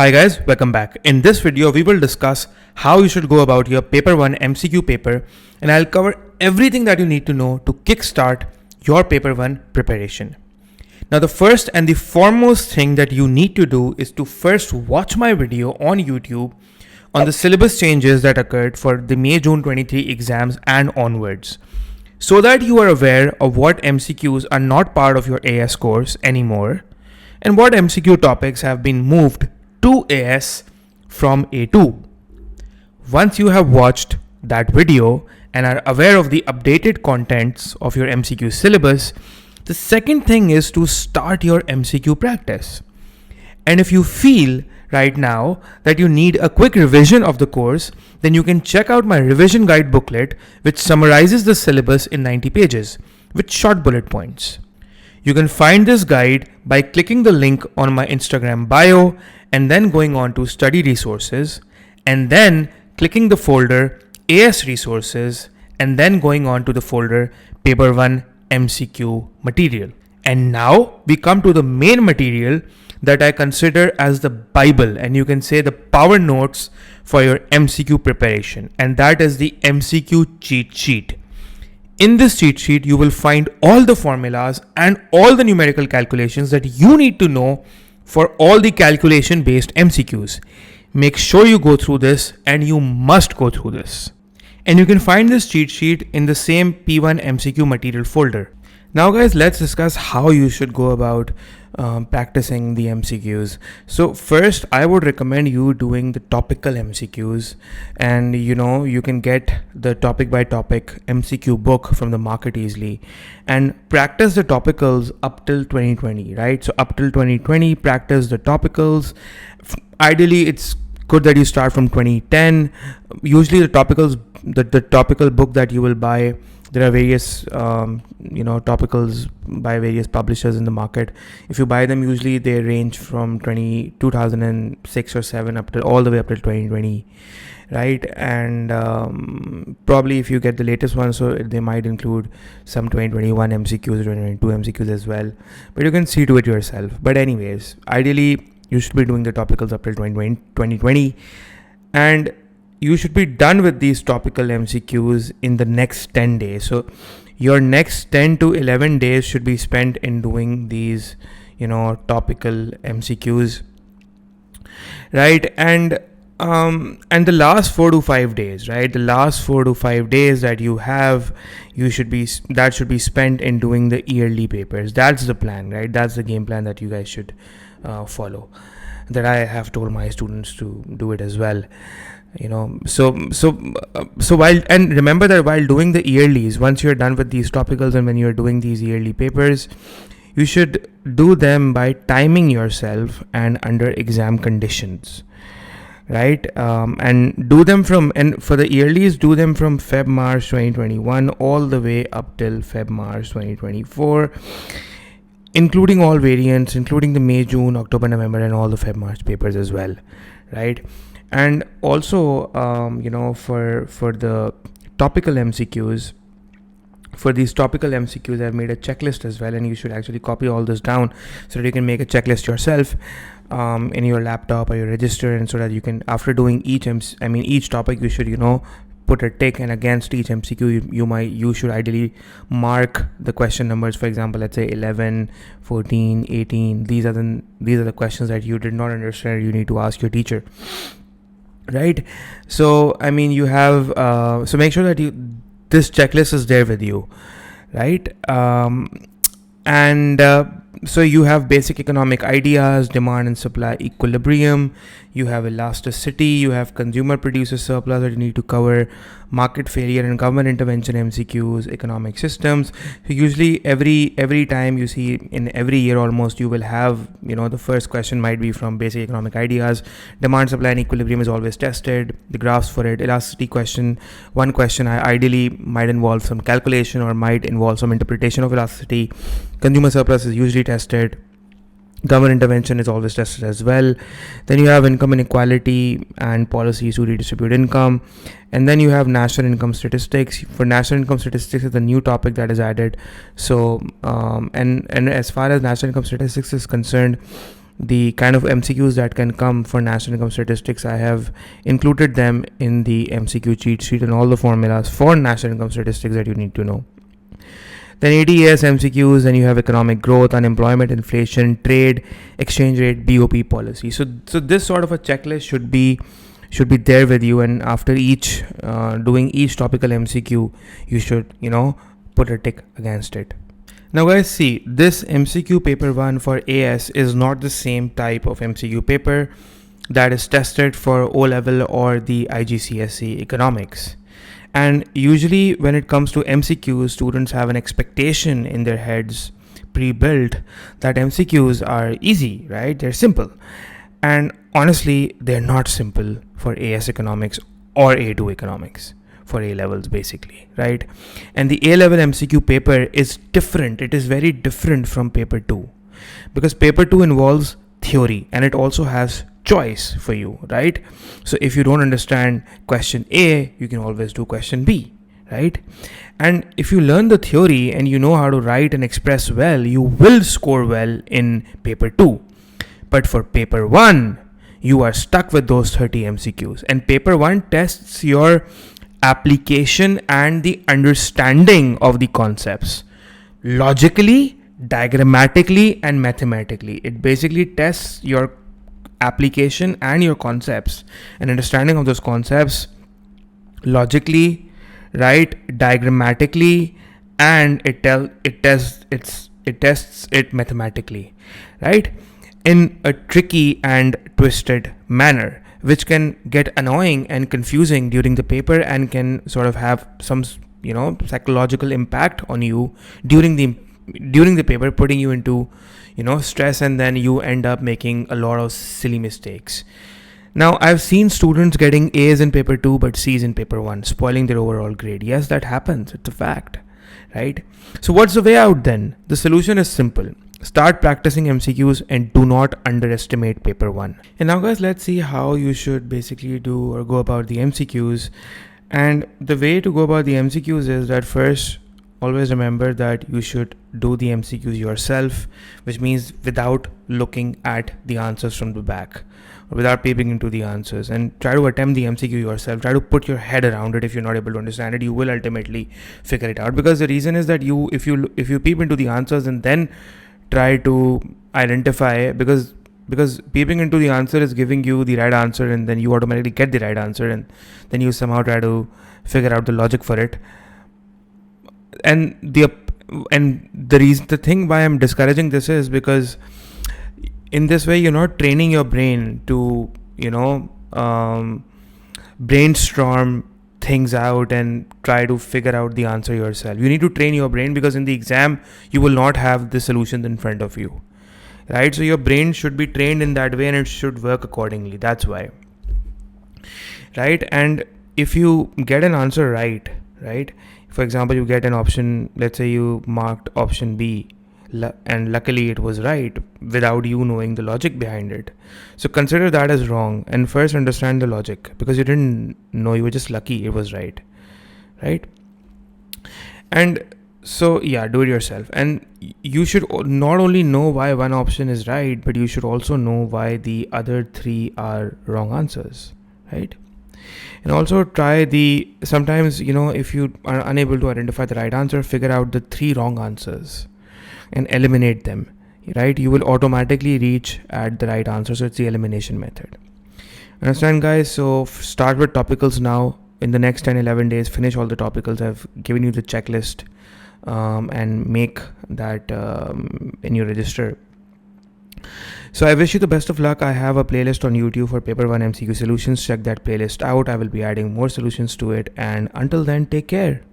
Hi guys, welcome back. In this video, we will discuss how you should go about your paper 1 MCQ paper, and I'll cover everything that you need to know to kickstart your paper 1 preparation. Now, the first and the foremost thing that you need to do is to first watch my video on YouTube on the syllabus changes that occurred for the May-June 23 exams and onwards, so that you are aware of what MCQs are not part of your AS course anymore and what MCQ topics have been moved to AS from A2. Once you have watched that video and are aware of the updated contents of your MCQ syllabus, the second thing is to start your MCQ practice. And if you feel right now that you need a quick revision of the course, then you can check out my revision guide booklet, which summarizes the syllabus in 90 pages with short bullet points. You can find this guide by clicking the link on my Instagram bio and then going on to study resources and then clicking the folder AS resources and then going on to the folder paper 1 MCQ material. And now we come to the main material that I consider as the Bible, and you can say the power notes for your MCQ preparation, and that is the MCQ cheat sheet. In this cheat sheet, you will find all the formulas and all the numerical calculations that you need to know for all the calculation based MCQs. Make sure you go through this, and you must go through this. And you can find this cheat sheet in the same P1 MCQ material folder. Now guys, let's discuss how you should go about practicing the MCQs. So first, I would recommend you doing the topical MCQs, and you can get the topic by topic MCQ book from the market easily and practice the topicals up till 2020, right? So up till 2020, practice the topicals. Ideally, it's good that you start from 2010. Usually the topicals, the topical book that you will buy, there are various topicals by various publishers in the market. If you buy them, usually they range from 2006 or 7 up to all the way up till 2020, right? And probably if you get the latest one, so they might include some 2021 MCQs, 2022 MCQs as well, but you can see to it yourself. But anyways, ideally you should be doing the topicals up till 2020, and you should be done with these topical MCQs in the next 10 days. So your next 10 to 11 days should be spent in doing these, topical MCQs, right? And the last 4 to 5 days, right? The last 4 to 5 days that you have, should be spent in doing the yearly papers. That's the plan, right? That's the game plan that you guys should follow. That I have told my students to do it as well. So while, and remember that while doing the yearlies, once you're done with these topicals and when you're doing these yearly papers, you should do them by timing yourself and under exam conditions, right? And do them for the yearlies, do them from Feb-March 2021 all the way up till Feb-March 2024, including all variants, including the May, June, October, November, and all the Feb-March papers as well, right? And also, for the topical MCQs, I've made a checklist as well, and you should actually copy all this down so that you can make a checklist yourself in your laptop or your register, and so that you can, after doing each topic, you should put a tick, and against each MCQ you should ideally mark the question numbers. For example, let's say 11, 14, 18. These are the questions that you did not understand. You need to ask your teacher. Right, so you have so make sure that this checklist is there with you, right? So you have basic economic ideas, demand and supply equilibrium, you have elasticity, you have consumer producer surplus that you need to cover, market failure and government intervention MCQs, economic systems. So usually every time you see in every year almost, you will have, the first question might be from basic economic ideas. Demand, supply and equilibrium is always tested, the graphs for it. Elasticity question, one question ideally might involve some calculation or might involve some interpretation of elasticity. Consumer surplus is usually tested. Government intervention is always tested as well. Then you have income inequality and policies to redistribute income. And then you have national income statistics. For national income statistics, is a new topic that is added. So, and as far as national income statistics is concerned, the kind of MCQs that can come for national income statistics, I have included them in the MCQ cheat sheet and all the formulas for national income statistics that you need to know. Then 80 years MCQs, then you have economic growth, unemployment, inflation, trade, exchange rate, BOP policy. So this sort of a checklist should be there with you, and after each doing each topical MCQ, you should put a tick against it. Now guys, see, this MCQ paper 1 for AS is not the same type of MCQ paper that is tested for O-level or the IGCSE economics. And usually when it comes to MCQs, students have an expectation in their heads pre-built that MCQs are easy, right? They're simple. And honestly, they're not simple for AS economics or A2 economics, for A levels basically, right? And the A level MCQ paper is different. It is very different from paper 2, because paper 2 involves theory and it also has choice for you, right? So if you don't understand question A, you can always do question B, right? And if you learn the theory and you know how to write and express well, you will score well in paper 2. But for paper 1, you are stuck with those 30 MCQs, and paper 1 tests your application and the understanding of the concepts logically, diagrammatically, and mathematically. It basically tests your application and your concepts and understanding of those concepts logically, right, diagrammatically, and it tests it mathematically, right, in a tricky and twisted manner, which can get annoying and confusing during the paper and can sort of have some psychological impact on you during the paper, putting you into stress, and then you end up making a lot of silly mistakes. Now, I've seen students getting A's in paper 2 but C's in paper 1, spoiling their overall grade. Yes, that happens. It's a fact, right? So what's the way out then? The solution is simple. Start practicing MCQs and do not underestimate paper 1. And now guys, let's see how you should basically do or go about the MCQs. And the way to go about the MCQs is that first, always remember that you should do the MCQs yourself, which means without looking at the answers from the back or without peeping into the answers, and try to attempt the MCQ yourself. Try to put your head around it. If you're not able to understand it, you will ultimately figure it out, because the reason is that if you peep into the answers and then try to identify, because peeping into the answer is giving you the right answer, and then you automatically get the right answer, and then you somehow try to figure out the logic for it. And the thing why I'm discouraging this is because in this way you're not training your brain to brainstorm things out and try to figure out the answer yourself. You need to train your brain, because in the exam you will not have the solution in front of you, right? So your brain should be trained in that way and it should work accordingly. That's why, right? And if you get an answer right, for example, you get an option, let's say you marked option B and luckily it was right without you knowing the logic behind it. So consider that as wrong and first understand the logic, because you didn't know, you were just lucky it was right? And so yeah, do it yourself. And you should not only know why one option is right, but you should also know why the other 3 are wrong answers, right? And also try sometimes if you are unable to identify the right answer, figure out the 3 wrong answers and eliminate them, right? You will automatically reach at the right answer. So it's the elimination method. Understand guys? So start with topicals now. In the next 10-11 days, finish all the topicals. I've given you the checklist, and make that in your register. So I wish you the best of luck. I have a playlist on YouTube for paper 1 MCQ solutions. Check that playlist out. I will be adding more solutions to it. And until then, take care.